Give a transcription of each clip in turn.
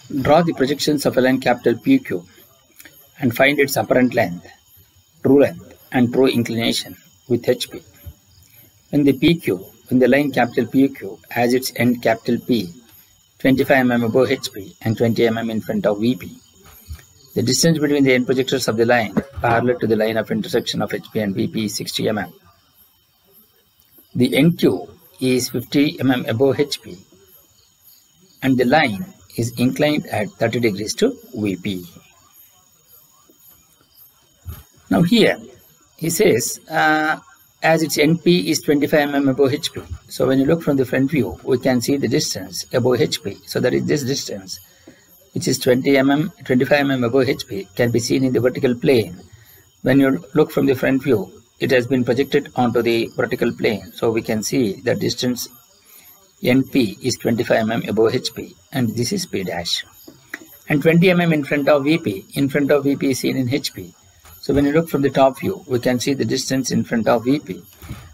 Draw the projections of a line capital PQ and find its apparent length, true length, and true inclination with HP. When the line capital PQ has its end capital P, 25 mm above HP and 20 mm in front of VP, the distance between the end projectors of the line parallel to the line of intersection of HP and VP is 60 mm. The NQ is 50 mm above HP and the line is inclined at 30 degrees to VP. Now here he says as its NP is 25 mm above HP. So when you look from the front view, we can see the distance above HP. So that is this distance, which is 25 mm above HP, can be seen in the vertical plane. When you look from the front view, it has been projected onto the vertical plane. So we can see the distance NP is 25 mm above HP and this is P dash. And 20 mm in front of VP. In front of VP is seen in HP. So when you look from the top view, we can see the distance in front of VP.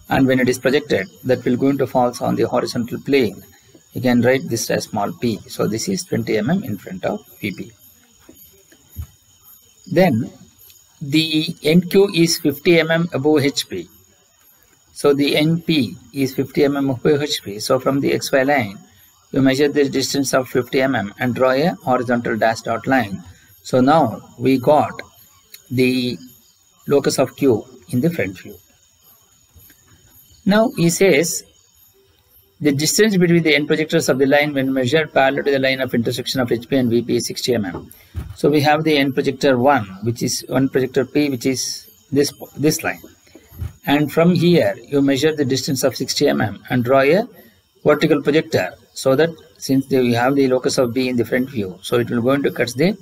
And when it is projected, that will going to fall on the horizontal plane. You can write this as small p. So this is 20 mm in front of VP. Then the NQ is 50 mm above HP. So the NP is 50 mm above HP. So from the XY line, you measure the distance of 50 mm and draw a horizontal dashed dot line. So now we got the locus of Q in the front view. Now he says the distance between the end projectors of the line when measured parallel to the line of intersection of HP and VP is 60 mm. So we have the end projector 1, which is one projector P, which is this line. And from here you measure the distance of 60 mm and draw a vertical projector, so that since we have the locus of B in the front view, so it will going to cut the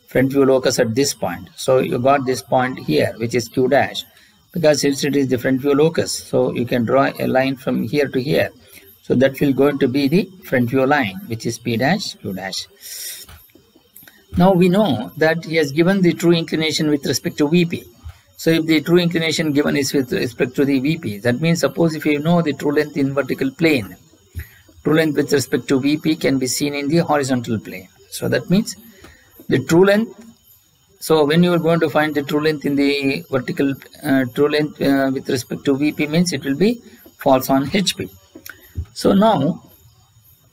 front view locus at this point. So you got this point here, which is Q dash, because since it is the front view locus, so you can draw a line from here to here. So that will going to be the front view line, which is P dash, Q dash. Now we know that he has given the true inclination with respect to VP. So if the true inclination given is with respect to the VP, that means suppose if you know the true length in vertical plane, true length with respect to VP can be seen in the horizontal plane. So that means the true length, so when you are going to find the true length in the vertical, true length with respect to VP means it will be falls on HP. So now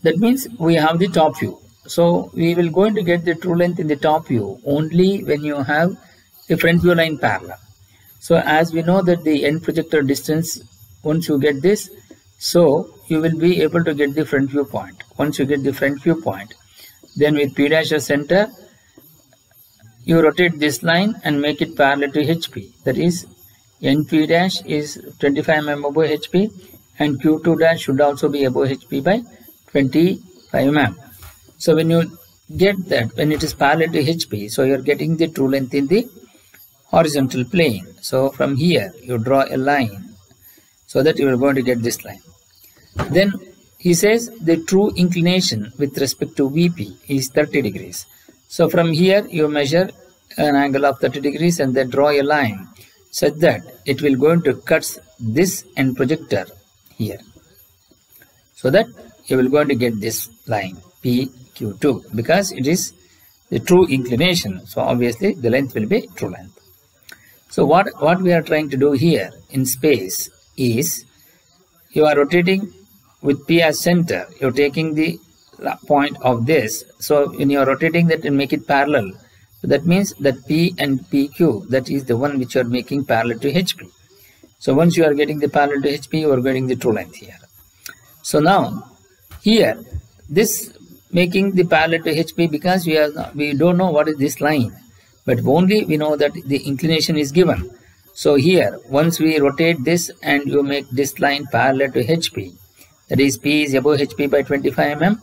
that means we have the top view. So we will going to get the true length in the top view only when you have the front view line parallel. So as we know that the end projector distance, once you get this, so you will be able to get the front view point. Once you get the front view point, then with P dash as center, you rotate this line and make it parallel to HP. That is, NP dash is 25 mm above HP and Q2 dash should also be above HP by 25 mm. So when you get that, when it is parallel to HP, so you are getting the true length in the horizontal plane. So from here you draw a line so that you are going to get this line. Then he says the true inclination with respect to VP is 30 degrees. So from here you measure an angle of 30 degrees and then draw a line such that it will going to cut this end projector here. So that you will going to get this line PQ2 because it is the true inclination. So obviously the length will be true length. So what we are trying to do here in space is you are rotating with P as center. You are taking the point of this. So when you are rotating that and make it parallel, so that means that P and PQ, that is the one which you are making parallel to HP. So once you are getting the parallel to HP, you are getting the true length here. So now here this making the parallel to HP because we don't know what is this line, but only we know that the inclination is given. So here once we rotate this and you make this line parallel to HP, that is P is above HP by 25 mm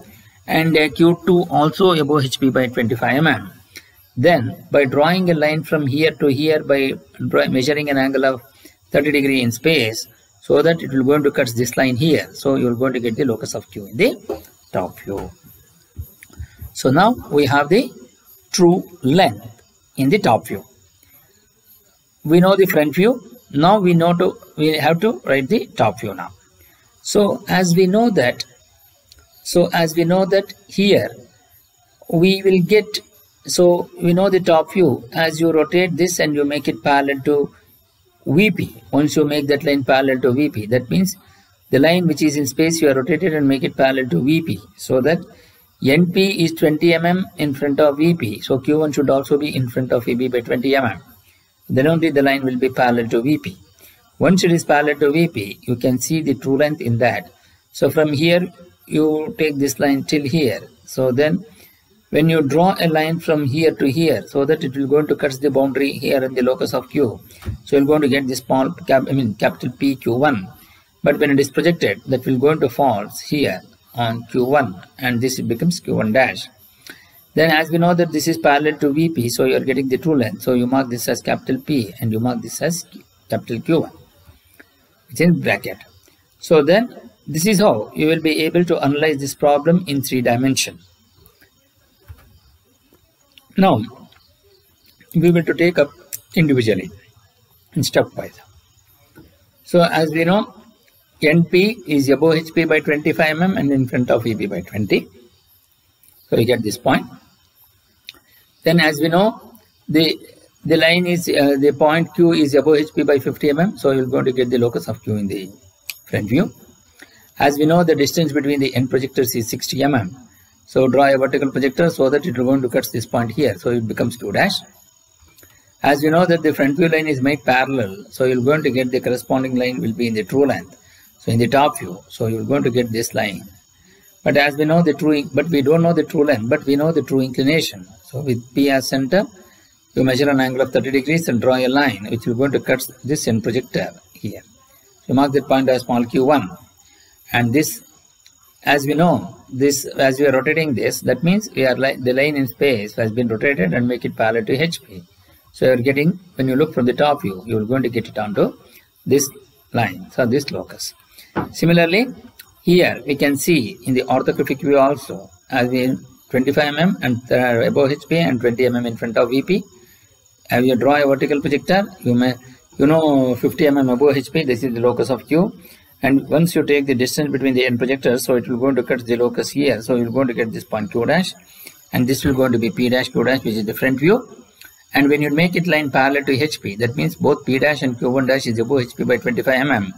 and Q2 also above HP by 25 mm. Then by drawing a line from here to here by measuring an angle of 30 degree in space, so that it will going to cut this line here. So you are going to get the locus of Q in the top view. So now we have the true length in the top view. We know the front view. Now we have to write the top view now. So as we know that here we will get, so we know the top view, as you rotate this and you make it parallel to VP. Once you make that line parallel to VP, that means the line which is in space you are rotated and make it parallel to VP, so that NP is 20 mm in front of VP. So Q1 should also be in front of VP by 20 mm. Then only the line will be parallel to VP. Once it is parallel to VP, you can see the true length in that. So from here, you take this line till here. So then when you draw a line from here to here, so that it will go to cut the boundary here in the locus of Q. So you're going to get this capital P Q1. But when it is projected, that will go into false here on Q1, and this becomes Q1 dash. Then as we know that this is parallel to VP, so you are getting the true length. So you mark this as capital P and you mark this as capital Q1. It's in bracket. So then this is how you will be able to analyze this problem in 3 dimensions. Now we will to take up individually in stepwise. So as we know, NP is above HP by 25 mm and in front of VP by 20. So you get this point. Then as we know, the line is the point Q is above HP by 50 mm. So you're going to get the locus of Q in the front view. As we know, the distance between the end projectors is 60 mm. So draw a vertical projector so that it is going to cut this point here. So it becomes Q dash. As we know that the front view line is made parallel. So you're going to get the corresponding line will be in the true length. So in the top view, so you're going to get this line. But as we know but we don't know the true length, but we know the true inclination. So with P as center, you measure an angle of 30 degrees and draw a line which will going to cut this end projector here. So mark that point as small q1. And this, as we know, this as we are rotating this, that means we are like the line in space has been rotated and make it parallel to HP. So you are getting, when you look from the top view, you are going to get it onto this line, so this locus. Similarly, here we can see in the orthographic view also, as we 25 mm and above HP and 20 mm in front of VP. As you draw a vertical projector, you know 50 mm above HP, this is the locus of Q. And once you take the distance between the end projectors, so it will go to cut the locus here. So you're going to get this point Q dash, and this will go to be P dash Q dash, which is the front view. And when you make it line parallel to HP, that means both P dash and Q1 dash is above HP by 25 mm.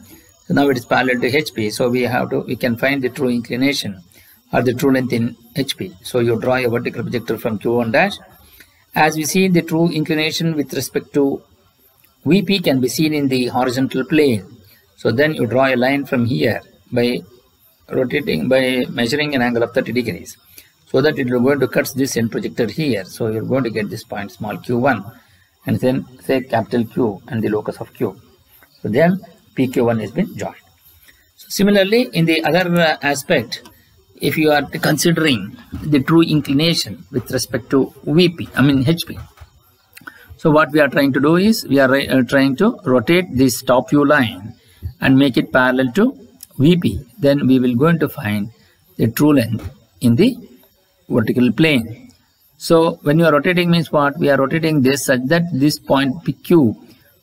So now it is parallel to HP. So we can find the true inclination or the true length in HP. So you draw a vertical projector from Q1 dash. As we see, the true inclination with respect to VP can be seen in the horizontal plane. So then you draw a line from here by measuring an angle of 30 degrees. So that it will going to cut this end projector here. So you're going to get this point small q1 and then say capital Q and the locus of Q. So then PQ1 has been joined. So similarly, in the other aspect, if you are considering the true inclination with respect to HP. So what we are trying to do is we are trying to rotate this top view line and make it parallel to VP. Then we will going to find the true length in the vertical plane. So when you are rotating means what? We are rotating this such that this point PQ,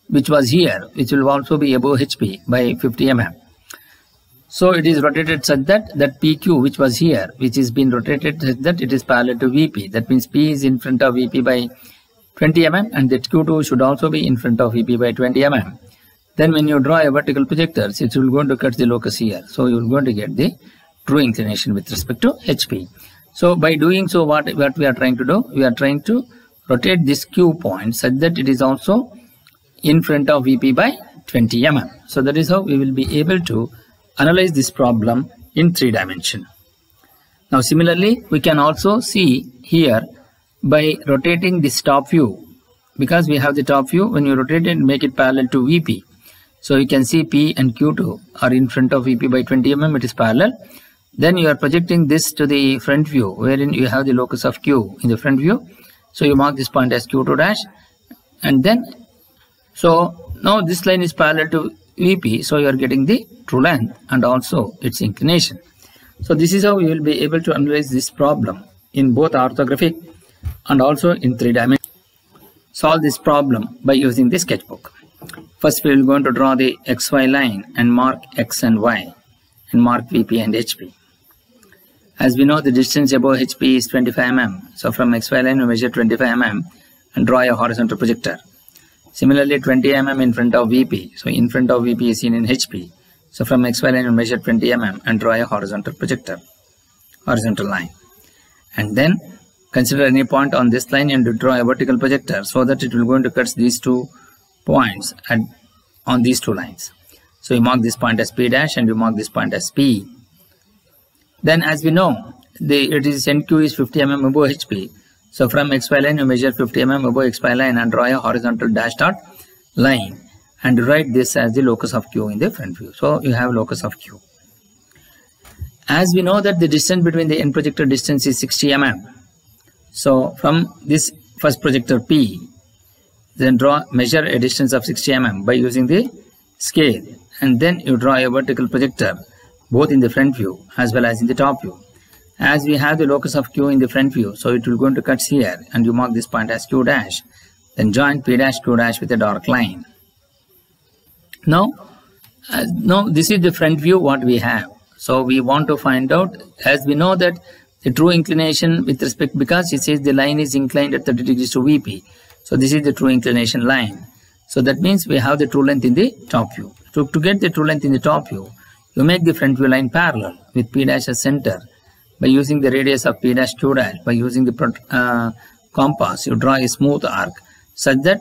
which was here, which will also be above HP by 50 mm. So it is rotated such that PQ, which was here, which is been rotated such that it is parallel to VP. That means P is in front of VP by 20 mm and that Q2 should also be in front of VP by 20 mm. Then when you draw a vertical projector, it will going to cut the locus here. So you are going to get the true inclination with respect to HP. So by doing so, what we are trying to do? We are trying to rotate this Q point such that it is also in front of VP by 20 mm. So that is how we will be able to analyze this problem in 3 dimensions. Now similarly, we can also see here by rotating this top view, because we have the top view, when you rotate it, make it parallel to VP. So you can see P and Q2 are in front of VP by 20 mm, it is parallel. Then you are projecting this to the front view, wherein you have the locus of Q in the front view. So you mark this point as Q2 dash, and then so now this line is parallel to VP, so you are getting the true length and also its inclination. So this is how you will be able to analyze this problem in both orthographic and also in 3 dimensions. Solve this problem by using the sketchbook. First we will going to draw the XY line and mark X and Y and mark VP and HP. As we know, the distance above HP is 25 mm. So from XY line, we measure 25 mm and draw a horizontal projector. Similarly, 20 mm in front of VP. So in front of VP is seen in HP. So from XY line, we measure 20 mm and draw a horizontal projector, horizontal line. And then consider any point on this line and draw a vertical projector so that it will going to cut these 2 points on these 2 lines. So you mark this point as P dash and you mark this point as P. Then as we know, NQ is 50 mm above HP. So from XY line, you measure 50 mm above XY line and draw a horizontal dash dot line and write this as the locus of Q in the front view. So you have locus of Q. As we know that the distance between the end projector distance is 60 mm. So from this first projector P, then measure a distance of 60 mm by using the scale, and then you draw a vertical projector both in the front view as well as in the top view. As we have the locus of Q in the front view, so it will going to cut here and you mark this point as Q dash. Then join P dash Q dash with a dark line. Now this is the front view what we have. So we want to find out, as we know that the true inclination with respect, because it says the line is inclined at 30 degrees to VP. So this is the true inclination line. So that means we have the true length in the top view. So to get the true length in the top view, you make the front view line parallel with P dash as center by using the radius of P dash Q dash. By using the compass, you draw a smooth arc such that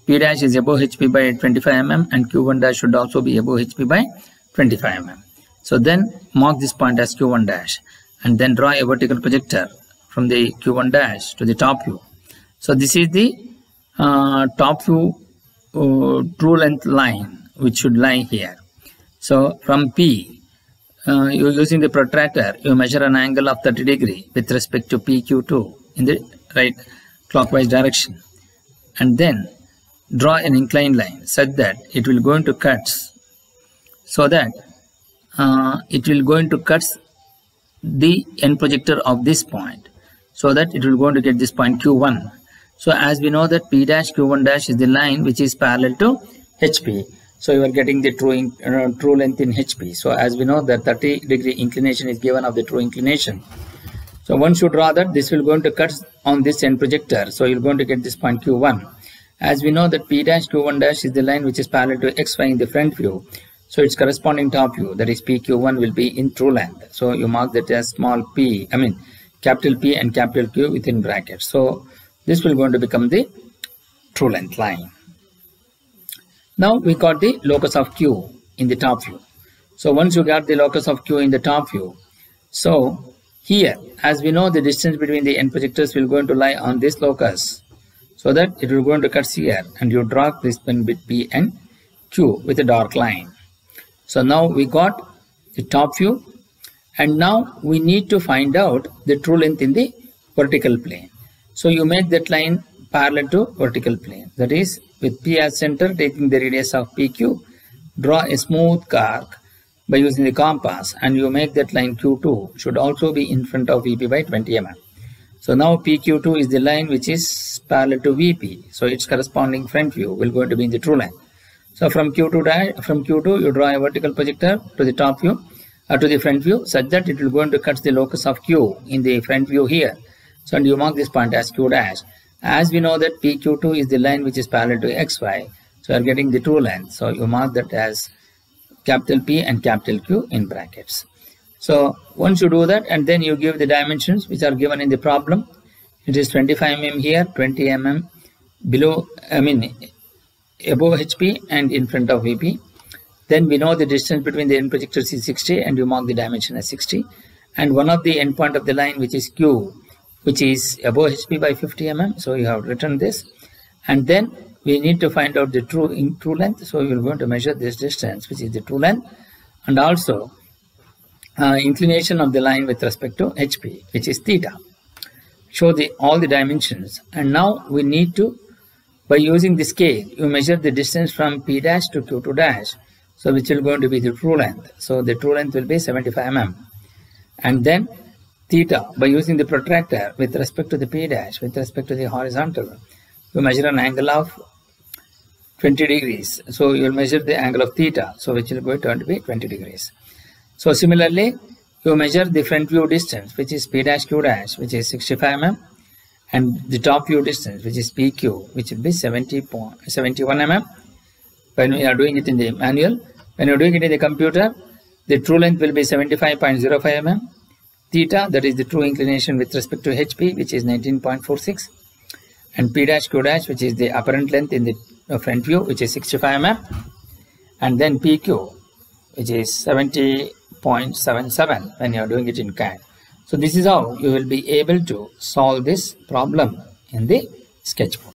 P dash is above HP by 25 mm and Q1 dash should also be above HP by 25 mm. So then mark this point as Q1 dash and then draw a vertical projector from the Q1 dash to the top view. So this is the top view true length line which should lie here. So from P, you using the protractor, you measure an angle of 30 degree with respect to PQ2 in the right clockwise direction, and then draw an inclined line such that it will going to cut, so that it will going to cut the end projector of this point, so that it will going to get this point Q1. So as we know that P dash Q1 dash is the line which is parallel to HP. So you are getting the true length in HP. So as we know that 30 degree inclination is given of the true inclination. So once you draw that, this will going to cut on this end projector. So you're going to get this point Q1. As we know that P dash Q1 dash is the line which is parallel to XY in the front view. So its corresponding top view, that is PQ1, will be in true length. So you mark that as small p, capital P and capital Q within brackets. So this will going to become the true length line. Now we got the locus of Q in the top view. So once you got the locus of Q in the top view, so here, as we know, the distance between the end projectors will going to lie on this locus, so that it will going to cut here, and you draw this point between P and Q with a dark line. So now we got the top view, and now we need to find out the true length in the vertical plane. So you make that line parallel to vertical plane, that is with P as center, taking the radius of PQ, draw a smooth arc by using the compass, and you make that line Q2 should also be in front of VP by 20 mm. So now PQ2 is the line which is parallel to VP. So its corresponding front view will going to be in the true line. So from Q2 you draw a vertical projector to the top view, to the front view, such that it will going to cut the locus of Q in the front view here. So and you mark this point as Q dash. As we know that PQ2 is the line which is parallel to XY, so you are getting the true length. So you mark that as capital P and capital Q in brackets. So once you do that, and then you give the dimensions which are given in the problem. It is 25 mm here, 20 mm below, above HP and in front of VP. Then we know the distance between the end projectors is 60, and you mark the dimension as 60. And one of the end point of the line, which is Q, which is above HP by 50 mm. So you have written this, and then we need to find out the true length. So you are going to measure this distance, which is the true length, and also inclination of the line with respect to HP, which is theta. Show all the dimensions, and now we need to, by using the scale, you measure the distance from P dash to Q2 dash, so which will going to be the true length. So the true length will be 75 mm, and then theta, by using the protractor with respect to the P dash, with respect to the horizontal, you measure an angle of 20 degrees. So you will measure the angle of theta, so which will going to be 20 degrees. So similarly, you measure the front view distance, which is P dash Q dash, which is 65 mm, and the top view distance, which is PQ, which will be 71 mm. When we are doing it in the manual, when you are doing it in the computer, the true length will be 75.05 mm. Theta, that is the true inclination with respect to HP, which is 19.46, and P dash Q dash, which is the apparent length in the front view, which is 65 mm, and then PQ, which is 70.77 when you are doing it in CAD. So this is how you will be able to solve this problem in the sketchbook.